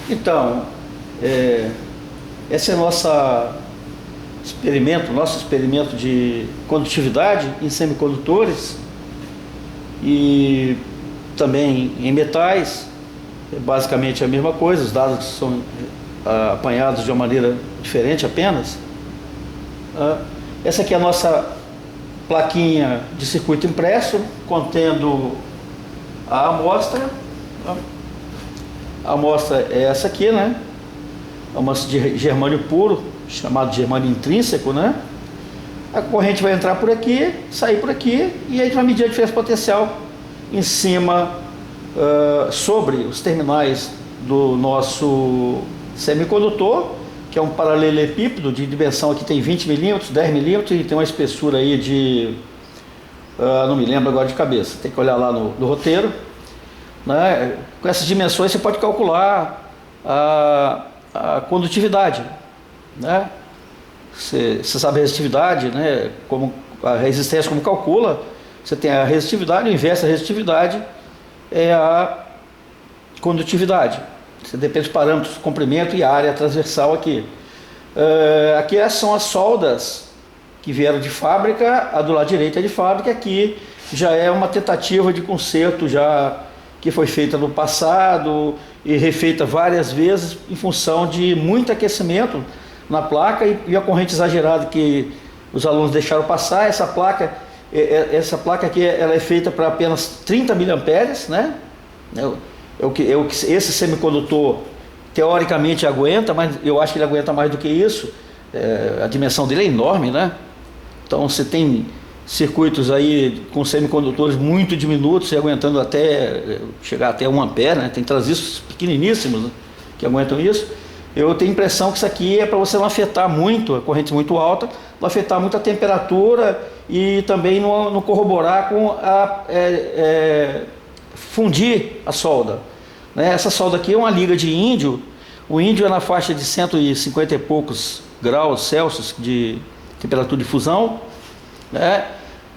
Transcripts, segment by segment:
Então, esse é nosso experimento de condutividade em semicondutores e também em metais. É basicamente a mesma coisa, os dados são apanhados de uma maneira diferente apenas. Essa aqui é a nossa plaquinha de circuito impresso, contendo a amostra. A amostra é essa aqui, né? É uma amostra de germânio puro, chamado de germânio intrínseco, né? A corrente vai entrar por aqui, sair por aqui, e a gente vai medir a diferença potencial em cima, sobre os terminais do nosso semicondutor, que é um paralelepípedo de dimensão, aqui tem 20 milímetros, 10 milímetros, e tem uma espessura aí de, não me lembro agora de cabeça, tem que olhar lá no roteiro, né? Com essas dimensões você pode calcular a condutividade, né? Você sabe a resistividade, né? Como a resistência, como calcula, você tem a resistividade, o inverso da resistividade é a condutividade. Você depende dos parâmetros, comprimento e área transversal aqui. Aqui são as soldas que vieram de fábrica, a do lado direito é de fábrica, aqui já é uma tentativa de conserto já que foi feita no passado e refeita várias vezes em função de muito aquecimento na placa e a corrente exagerada que os alunos deixaram passar. Essa placa aqui ela é feita para apenas 30 miliamperes, né? É o que esse semicondutor teoricamente aguenta, mas eu acho que ele aguenta mais do que isso. A dimensão dele é enorme, né? Então você tem circuitos aí com semicondutores muito diminutos e aguentando chegar até 1 ampere, né? Tem transistores pequeniníssimos, né, que aguentam isso. Eu tenho a impressão que isso aqui é para você não afetar muito, a corrente muito alta, não afetar muito a temperatura e também não corroborar com fundir a solda, né? Essa solda aqui é uma liga de índio. O índio é na faixa de 150 e poucos graus Celsius de temperatura de fusão, né?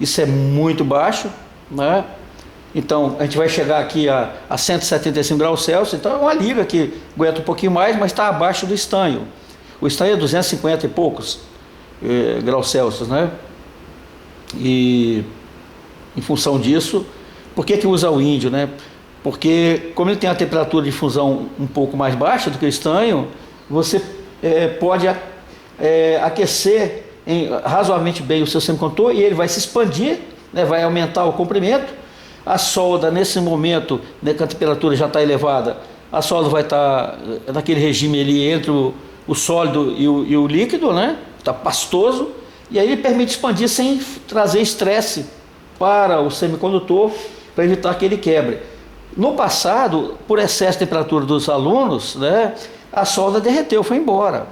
Isso é muito baixo, né? Então a gente vai chegar aqui a 175 graus Celsius. Então é uma liga que aguenta um pouquinho mais, mas está abaixo do estanho. O estanho é 250 e poucos graus Celsius, né? E em função disso, por que usa o índio, né? Porque como ele tem a temperatura de fusão um pouco mais baixa do que o estanho, você pode aquecer razoavelmente bem o seu semicondutor e ele vai se expandir, né? Vai aumentar o comprimento. A solda, nesse momento, né, que a temperatura já está elevada, a solda vai estar naquele regime ali entre o sólido e o líquido, né? Está pastoso, e aí ele permite expandir sem trazer estresse para o semicondutor, para evitar que ele quebre. No passado, por excesso de temperatura dos alunos, né, a solda derreteu, foi embora.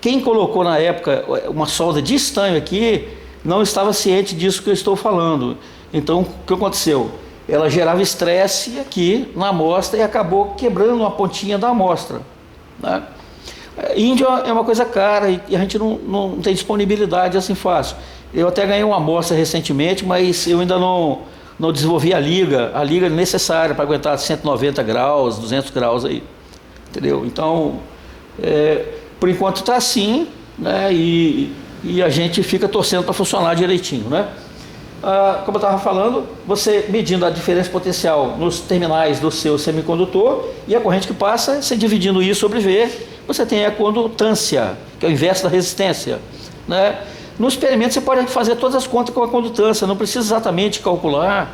Quem colocou na época uma solda de estanho aqui não estava ciente disso que eu estou falando. Então, o que aconteceu? Ela gerava estresse aqui na amostra e acabou quebrando uma pontinha da amostra, né? Índio é uma coisa cara e a gente não tem disponibilidade assim fácil. Eu até ganhei uma amostra recentemente, mas eu ainda não desenvolvi a liga necessária para aguentar 190 graus, 200 graus aí, entendeu? Então, por enquanto está assim, né? E a gente fica torcendo para funcionar direitinho, né? Como eu estava falando, você medindo a diferença potencial nos terminais do seu semicondutor e a corrente que passa, você dividindo I sobre V, você tem a condutância, que é o inverso da resistência, né? No experimento você pode fazer todas as contas com a condutância, não precisa exatamente calcular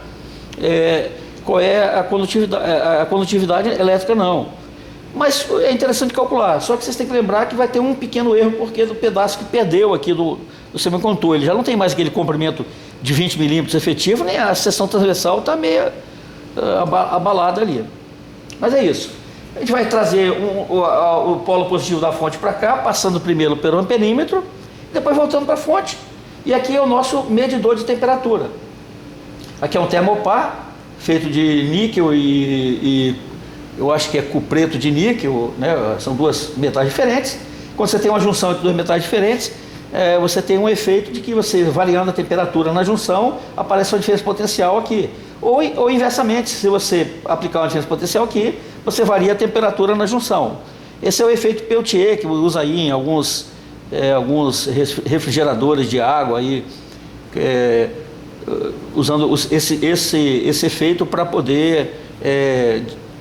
qual é a condutividade elétrica, não. Mas é interessante calcular, só que vocês têm que lembrar que vai ter um pequeno erro porque do pedaço que perdeu aqui do semicondutor. Ele já não tem mais aquele comprimento de 20 milímetros efetivo, nem a seção transversal está meio abalada ali. Mas é isso. A gente vai trazer o polo positivo da fonte para cá, passando primeiro pelo amperímetro, depois voltando para a fonte. E aqui é o nosso medidor de temperatura. Aqui é um termopar, feito de níquel e eu acho que é cupreto de níquel, né? São duas metais diferentes. Quando você tem uma junção entre duas metais diferentes, você tem um efeito de que você, variando a temperatura na junção, aparece uma diferença potencial aqui. Ou inversamente, se você aplicar uma diferença potencial aqui, você varia a temperatura na junção. Esse é o efeito Peltier, que usa aí em alguns refrigeradores de água, aí, usando esse efeito para poder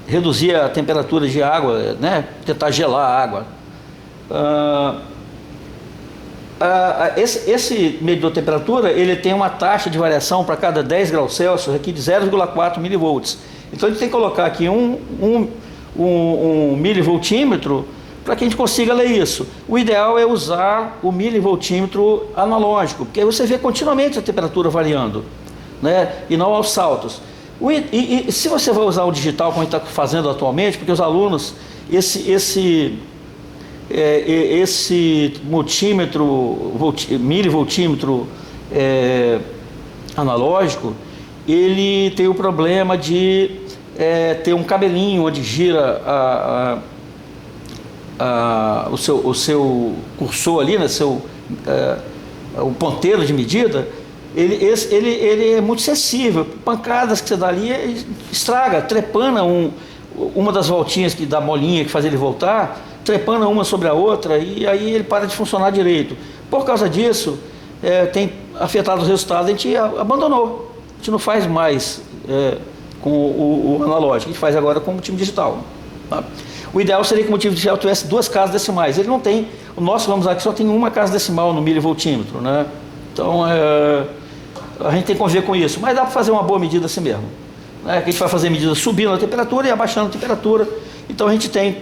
reduzir a temperatura de água, né? Tentar gelar a água. Esse medidor de temperatura, ele tem uma taxa de variação para cada 10 graus Celsius aqui de 0,4 milivolts. Então a gente tem que colocar aqui um milivoltímetro para que a gente consiga ler isso. O ideal é usar o milivoltímetro analógico, porque aí você vê continuamente a temperatura variando, né? E não aos saltos. E se você vai usar o digital, como a gente está fazendo atualmente, porque os alunos, esse milivoltímetro analógico, ele tem o problema de ter um cabelinho onde gira o seu cursor ali, né, o ponteiro de medida. Ele é muito sensível. Pancadas que você dá ali, estraga, trepana uma das voltinhas da molinha que faz ele voltar, trepana uma sobre a outra, e aí ele para de funcionar direito. Por causa disso, tem afetado os resultados, a gente abandonou. A gente não faz mais com o analógico, a gente faz agora com o time digital. Tá? O ideal seria que o motivo digital tivesse 2 casas decimais. Ele não tem. O nosso, vamos lá, que só tem uma casa decimal no milivoltímetro, né? Então, a gente tem que conviver com isso. Mas dá para fazer uma boa medida assim mesmo, né? Que a gente vai fazer medida subindo a temperatura e abaixando a temperatura. Então, a gente tem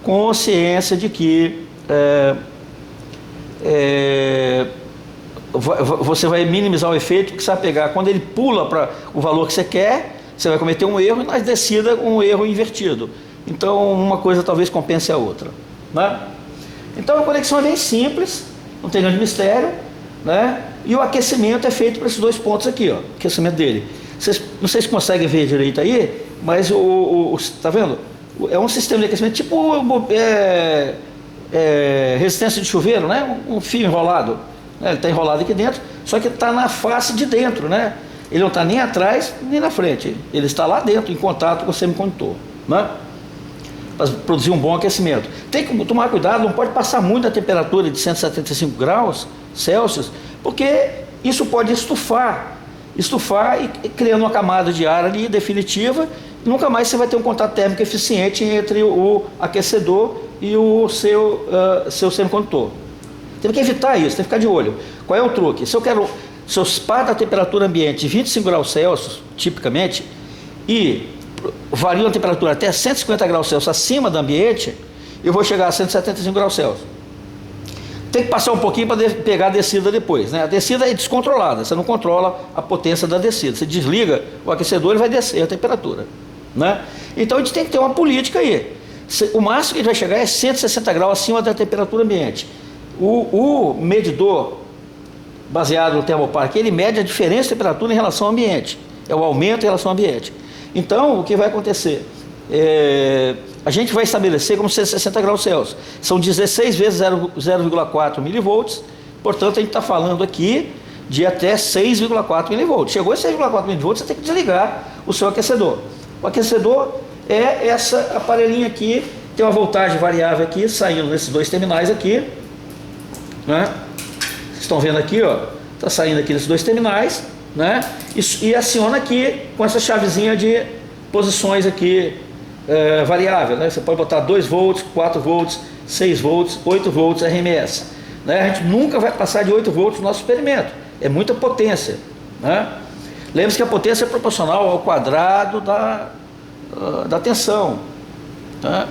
consciência de que você vai minimizar o efeito, que você vai pegar, quando ele pula para o valor que você quer, você vai cometer um erro, e na descida um erro invertido. Então uma coisa talvez compense a outra, né? Então a conexão é bem simples, não tem grande mistério, né? E o aquecimento é feito para esses 2 pontos aqui, ó, o aquecimento dele. Não sei se conseguem ver direito aí, mas tá vendo? É um sistema de aquecimento tipo resistência de chuveiro, né? Um fio enrolado, né? Ele está enrolado aqui dentro, só que está na face de dentro, né? Ele não está nem atrás nem na frente, ele está lá dentro em contato com o semicondutor, né? Para produzir um bom aquecimento. Tem que tomar cuidado, não pode passar muito a temperatura de 175 graus Celsius, porque isso pode estufar e criando uma camada de ar ali definitiva, e nunca mais você vai ter um contato térmico eficiente entre o aquecedor e o seu semicondutor. Tem que evitar isso, tem que ficar de olho. Qual é o truque? Se eu paro a temperatura ambiente de 25 graus Celsius, tipicamente, e varia a temperatura até 150 graus Celsius acima do ambiente, eu vou chegar a 175 graus Celsius. Tem que passar um pouquinho para pegar a descida depois, né? A descida é descontrolada, você não controla a potência da descida. Você desliga o aquecedor, ele vai descer a temperatura, né? Então a gente tem que ter uma política aí. O máximo que ele vai chegar é 160 graus acima da temperatura ambiente. O medidor baseado no termoparque, ele mede a diferença de temperatura em relação ao ambiente, é o aumento em relação ao ambiente. Então, o que vai acontecer? A gente vai estabelecer como 160 graus Celsius. São 16 vezes 0,4 milivolts. Portanto, a gente está falando aqui de até 6,4 milivolts. Chegou a 6,4 milivolts, você tem que desligar o seu aquecedor. O aquecedor é essa aparelhinha aqui, tem uma voltagem variável aqui, saindo nesses 2 terminais aqui, né? Vocês estão vendo aqui, ó, está saindo aqui nesses 2 terminais, né? E aciona aqui com essa chavezinha de posições aqui variável, né? Você pode botar 2 volts, 4 volts, 6 volts, 8 volts RMS, né? A gente nunca vai passar de 8 volts no nosso experimento, é muita potência, né? Lembre-se que a potência é proporcional ao quadrado da tensão, né?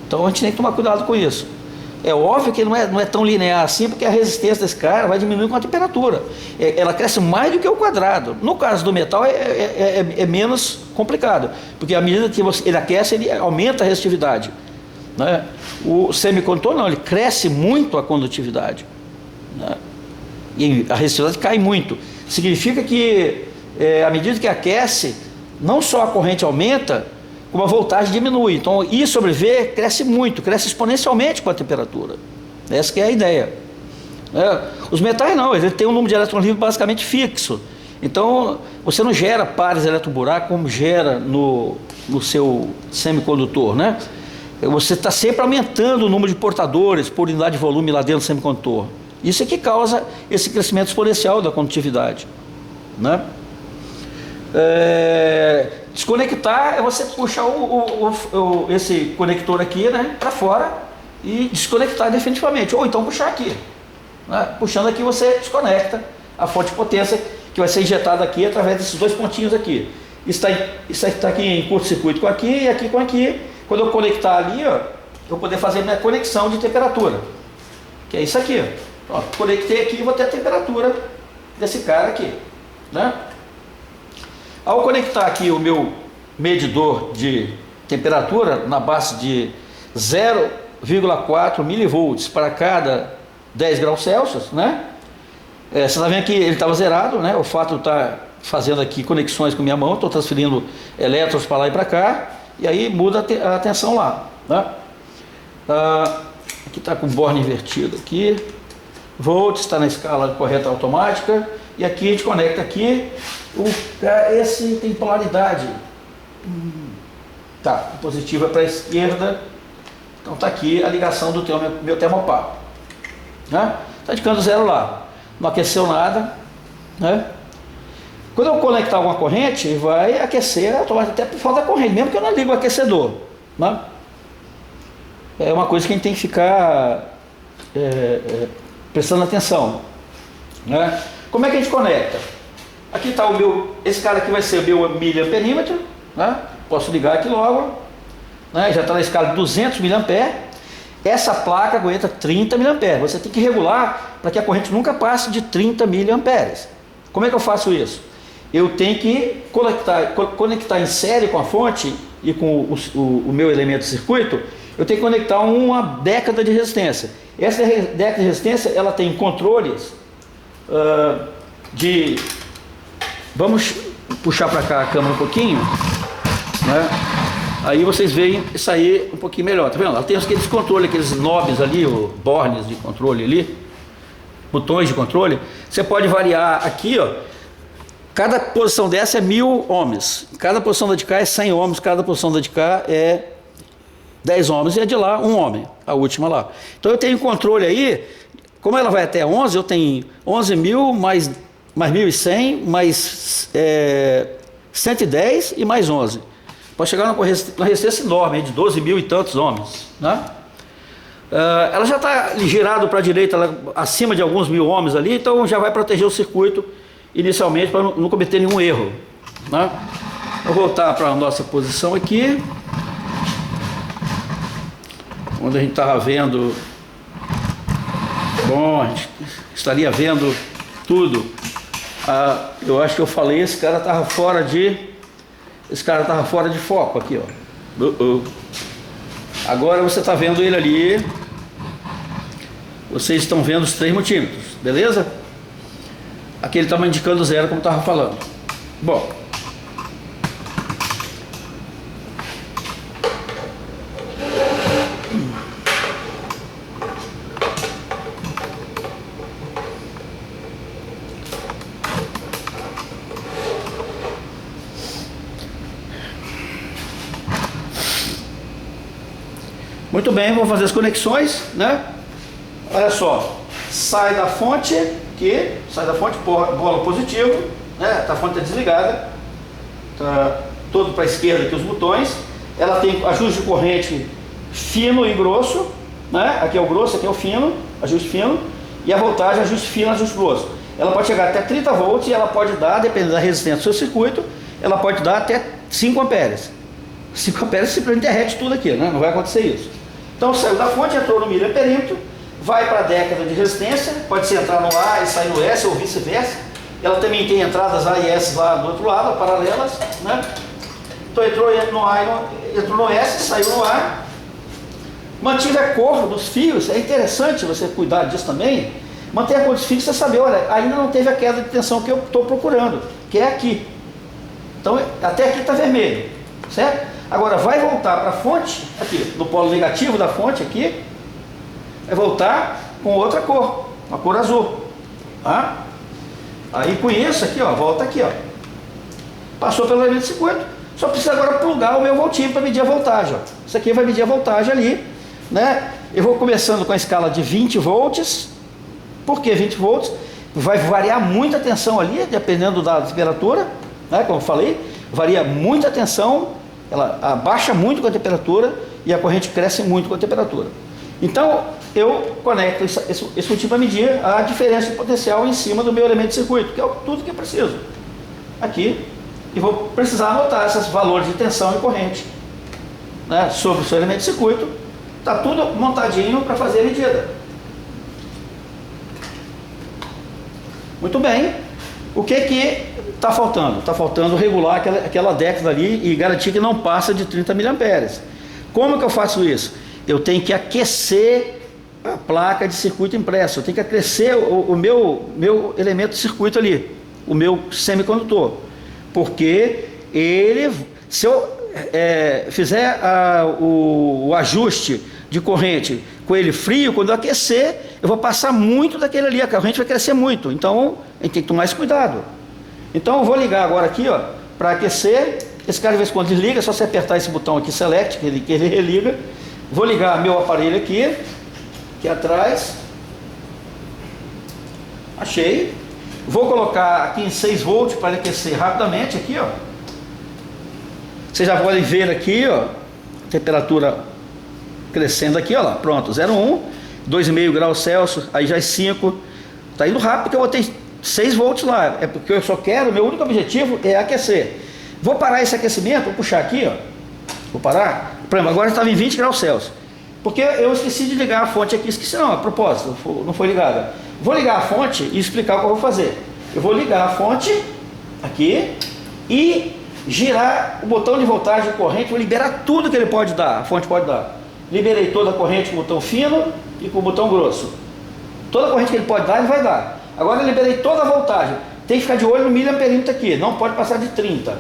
Então a gente tem que tomar cuidado com isso. É óbvio que não é tão linear assim, porque a resistência desse cara vai diminuir com a temperatura. Ela cresce mais do que o quadrado. No caso do metal é menos complicado, porque à medida que ele aquece, ele aumenta a resistividade, né? O semicondutor não, ele cresce muito a condutividade, né? E a resistividade cai muito. Significa que à medida que aquece, não só a corrente aumenta, como a voltagem diminui. Então, I sobre V cresce muito, cresce exponencialmente com a temperatura. Essa que é a ideia. Os metais não, eles têm um número de elétrons livres basicamente fixo. Então, você não gera pares eletroburaco como gera no seu semicondutor, né? Você está sempre aumentando o número de portadores por unidade de volume lá dentro do semicondutor. Isso é que causa esse crescimento exponencial da condutividade, né? Desconectar é você puxar esse conector aqui, né, para fora e desconectar definitivamente, ou então puxar aqui, né? Puxando aqui você desconecta a fonte de potência que vai ser injetada aqui através desses dois pontinhos aqui. Isso está aqui em curto-circuito com aqui e aqui com aqui. Quando eu conectar ali, ó, eu poder fazer minha conexão de temperatura, que é isso aqui. Ó, conectei aqui e vou ter a temperatura desse cara aqui, né? Ao conectar aqui o meu medidor de temperatura na base de 0,4 milivolts para cada 10 graus Celsius, né? Você está vendo que ele estava zerado, né? O fato de estar fazendo aqui conexões com minha mão, estou transferindo elétrons para lá e para cá, e aí muda a tensão lá, né? Aqui está com o borne invertido aqui, volts está na escala correta automática, e aqui a gente conecta aqui, esse tem polaridade, tá, o positivo é para a esquerda, então está aqui a ligação do meu termopar, né? Está indicando zero lá, não aqueceu nada, né? Quando eu conectar alguma corrente, vai aquecer automaticamente até por falta da corrente, mesmo que eu não ligue o aquecedor, né? É uma coisa que a gente tem que ficar prestando atenção, né? Como é que a gente conecta? Aqui está esse cara aqui vai ser o meu miliamperímetro, né? Posso ligar aqui logo, né? Já está na escala de 200 miliamperes. Essa placa aguenta 30 miliamperes. Você tem que regular para que a corrente nunca passe de 30 miliamperes. Como é que eu faço isso? Eu tenho que conectar em série com a fonte e com o meu elemento de circuito. Eu tenho que conectar uma década de resistência. Essa década de resistência, ela tem controles vamos puxar para cá a câmera um pouquinho, né? Aí vocês veem isso aí um pouquinho melhor, tá vendo? Ela tem aqueles controles, aqueles knobs ali, bornes de controle ali, botões de controle. Você pode variar aqui, ó. Cada posição dessa é 1000 ohms, cada posição da de cá é 100 ohms, cada posição da de cá é 10 ohms, e a de lá 1 ohm, a última lá. Então eu tenho controle aí, como ela vai até 11, eu tenho 11.000 mais 1.100, mais 110 e mais 11. Pode chegar numa resistência enorme, de 12.000 e tantos ohms, né? Ela já está girado para a direita, acima de alguns 1000 ohms ali, então já vai proteger o circuito inicialmente para não cometer nenhum erro, né? Vou voltar para a nossa posição aqui, onde a gente estava vendo. Bom, a gente estaria vendo tudo. Eu acho que eu falei, esse cara estava fora de foco aqui, ó. Agora você está vendo ele ali. Vocês estão vendo os 3 multímetros, beleza? Aqui ele estava indicando zero, como estava falando. Bom, muito bem, vou fazer as conexões, né? Olha só, sai da fonte aqui, bola positivo, né? A fonte está desligada, tá todo para a esquerda aqui os botões. Ela tem ajuste de corrente fino e grosso, né? Aqui é o grosso, aqui é o fino, ajuste fino, e a voltagem ajuste fino, ajuste grosso. Ela pode chegar até 30 volts e ela pode dar, dependendo da resistência do seu circuito, ela pode dar até 5 amperes. 5 amperes simplesmente derrete tudo aqui, né? Não vai acontecer isso. Então saiu da fonte, entrou no miliamperímetro, vai para a década de resistência, pode ser entrar no A e sair no S ou vice-versa. Ela também tem entradas A e S lá do outro lado, paralelas, né? Então entrou no A e entrou no S, saiu no A. Mantive a cor dos fios, é interessante você cuidar disso também. Manter a cor dos fios, você saber, olha, ainda não teve a queda de tensão que eu estou procurando, que é aqui. Então até aqui está vermelho, certo? Agora vai voltar para a fonte, aqui, no polo negativo da fonte aqui, vai voltar com outra cor, uma cor azul. Tá? Aí com isso aqui, ó, volta aqui, ó. Passou pelo elemento de circuito. Só precisa agora plugar o meu voltímetro para medir a voltagem, ó. Isso aqui vai medir a voltagem ali, né? Eu vou começando com a escala de 20 volts. Por que 20 volts? Vai variar muito a tensão ali, dependendo da temperatura, né? Como eu falei, varia muito a tensão, ela abaixa muito com a temperatura e a corrente cresce muito com a temperatura. Então, eu conecto esse voltímetro para medir a diferença de potencial em cima do meu elemento de circuito, que é tudo que eu preciso. Aqui, e vou precisar anotar esses valores de tensão e corrente, né, sobre o seu elemento de circuito. Está tudo montadinho para fazer a medida. Muito bem. O que está faltando? Está faltando regular aquela década ali e garantir que não passa de 30 mA. Como que eu faço isso? Eu tenho que aquecer a placa de circuito impresso. Eu tenho que aquecer o meu elemento de circuito ali, o meu semicondutor. Porque se eu fizer o ajuste de corrente com ele frio, quando eu aquecer, eu vou passar muito daquele ali, a corrente vai crescer muito. Então, a gente tem que tomar esse cuidado. Então, eu vou ligar agora aqui, ó, para aquecer. Esse cara de vez em quando desliga, é só você apertar esse botão aqui, Select, que ele religa. Vou ligar meu aparelho aqui atrás. Achei. Vou colocar aqui em 6 volts para aquecer rapidamente aqui, ó. Você já pode ver aqui, ó, temperatura crescendo aqui, ó lá, pronto, 0,1, 2,5 graus Celsius, aí já é 5, tá indo rápido porque eu botei 6 volts lá, é porque eu só quero, meu único objetivo é aquecer. Vou parar esse aquecimento, vou puxar aqui, ó, vou parar, por exemplo, agora estava em 20 graus Celsius, porque eu esqueci de ligar a fonte aqui, esqueci não, a propósito, não foi ligada. Vou ligar a fonte e explicar o que eu vou fazer. Eu vou ligar a fonte aqui e girar o botão de voltagem e corrente, vou liberar tudo que ele pode dar, a fonte pode dar. Liberei toda a corrente com o botão fino e com o botão grosso. Toda a corrente que ele pode dar, ele vai dar. Agora eu liberei toda a voltagem. Tem que ficar de olho no miliamperímetro aqui, não pode passar de 30.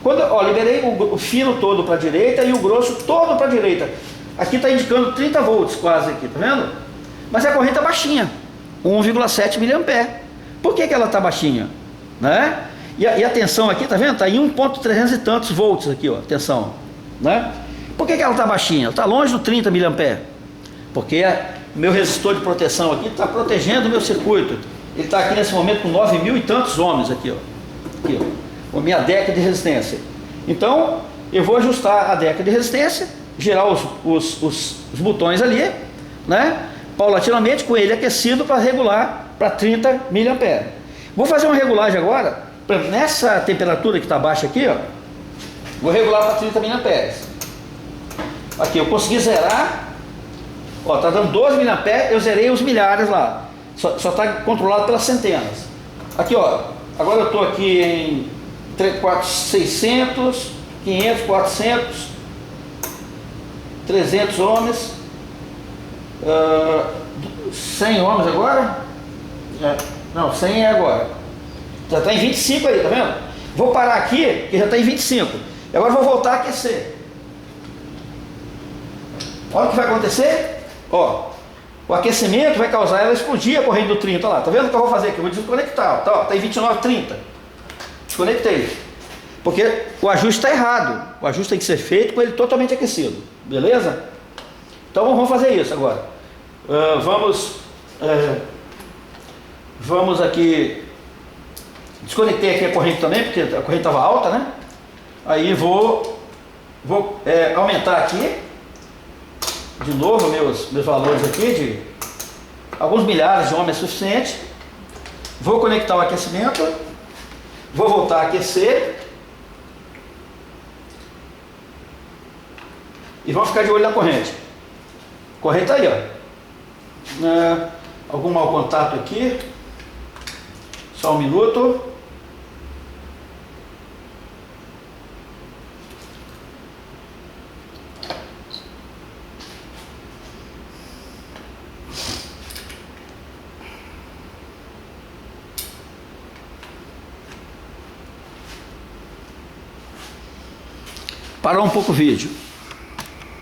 Quando, ó, liberei o fino todo para a direita e o grosso todo para a direita. Aqui está indicando 30 volts quase aqui, tá vendo? Mas a corrente é baixinha, 1,7 mA. Por que ela está baixinha? Né? E a tensão aqui, tá vendo? Está em 1,300 e tantos volts aqui, ó, tensão. Né? Por que ela está baixinha? Ela está longe do 30 mA. Porque meu resistor de proteção aqui está protegendo o meu circuito. Ele está aqui nesse momento com 9.000 e tantos ohms aqui, ó. Aqui, ó. A minha década de resistência. Então, eu vou ajustar a década de resistência, girar os botões ali, né? Paulatinamente, com ele aquecido para regular para 30 mA. Vou fazer uma regulagem agora, nessa temperatura que está baixa aqui, ó. Vou regular para 30 mA. Aqui, eu consegui zerar. Ó, tá dando 12 mA, eu zerei os milhares lá. Só está controlado pelas centenas. Aqui, ó. Agora eu estou aqui em 600, 500, 400, 300 ohms. 100 ohms agora? Não, 100 é agora. Já está em 25 aí, tá vendo? Vou parar aqui, que já está em 25. E agora vou voltar a aquecer. Olha o que vai acontecer. Ó, o aquecimento vai causar ela explodir a corrente do 30. Olha lá, tá vendo o que eu vou fazer aqui? Eu vou desconectar. Tá em 29, 30. Desconectei. Porque o ajuste está errado. O ajuste tem que ser feito com ele totalmente aquecido. Beleza? Então vamos fazer isso agora. Vamos aqui. Desconectei aqui a corrente também, porque a corrente estava alta, né? Aí vou aumentar aqui. De novo meus valores aqui de alguns milhares de ohms é suficiente. Vou conectar o aquecimento. Vou voltar a aquecer. E vamos ficar de olho na corrente. Corrente aí, ó. Algum mau contato aqui. Só um minuto. Parar um pouco o vídeo.